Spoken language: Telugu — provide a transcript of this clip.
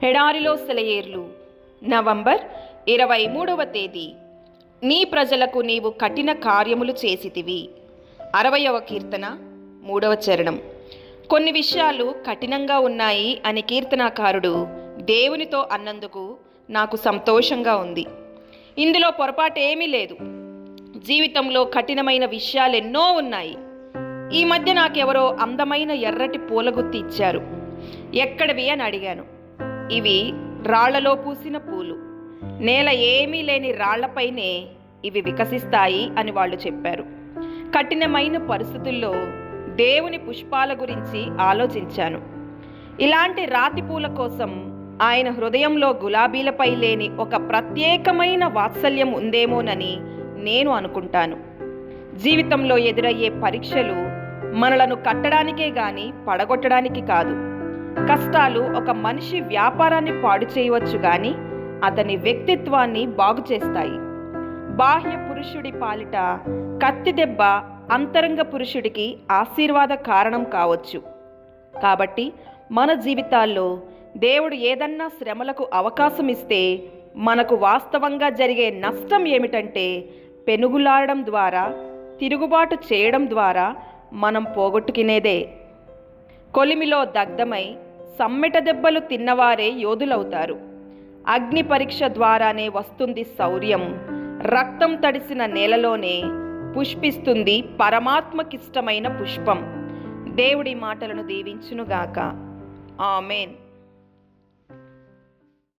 ఎడారిలో సెలయేర్లు నవంబర్ 23వ తేదీ. నీ ప్రజలకు నీవు కఠిన కార్యములు చేసితివి. 60వ కీర్తన 3వ చరణం. కొన్ని విషయాలు కఠినంగా ఉన్నాయి అని కీర్తనాకారుడు దేవునితో అన్నందుకు నాకు సంతోషంగా ఉంది. ఇందులో పొరపాటేమీ లేదు. జీవితంలో కఠినమైన విషయాలెన్నో ఉన్నాయి. ఈ మధ్య నాకెవరో అందమైన ఎర్రటి పూలగుత్తి ఇచ్చారు. ఎక్కడివి అని అడిగాను. ఇవి రాళ్లలో పూసిన పూలు, నేల ఏమీ లేని రాళ్లపైనే ఇవి వికసిస్తాయి అని వాళ్ళు చెప్పారు. కఠినమైన పరిస్థితుల్లో దేవుని పుష్పాల గురించి ఆలోచించాను. ఇలాంటి రాతి పూల కోసం ఆయన హృదయంలో గులాబీలపై లేని ఒక ప్రత్యేకమైన వాత్సల్యం ఉందేమోనని నేను అనుకుంటాను. జీవితంలో ఎదురయ్యే పరీక్షలు మనలను కట్టడానికే గాని పడగొట్టడానికి కాదు. కష్టాలు ఒక మనిషి వ్యాపారాన్ని పాడు చేయవచ్చు గాని అతని వ్యక్తిత్వాన్ని బాగు చేస్తాయి. బాహ్య పురుషుడి పాలిట కత్తి దెబ్బ అంతరంగ పురుషుడికి ఆశీర్వాద కారణం కావచ్చు. కాబట్టి మన జీవితాల్లో దేవుడు ఏదన్నా శ్రమలకు అవకాశం ఇస్తే మనకు వాస్తవంగా జరిగే నష్టం ఏమిటంటే పెనుగులాడడం ద్వారా, తిరుగుబాటు చేయడం ద్వారా మనం పోగొట్టుకునేదే. కొలిమిలో దగ్ధమై సమ్మెట దెబ్బలు తిన్నవారే యోధులవుతారు. అగ్ని పరీక్ష ద్వారానే వస్తుంది శౌర్యం. రక్తం తడిసిన నేలలోనే పుష్పిస్తుంది పరమాత్మకిష్టమైన పుష్పం. దేవుడి మాటలను దీవించునుగాక. ఆమేన్.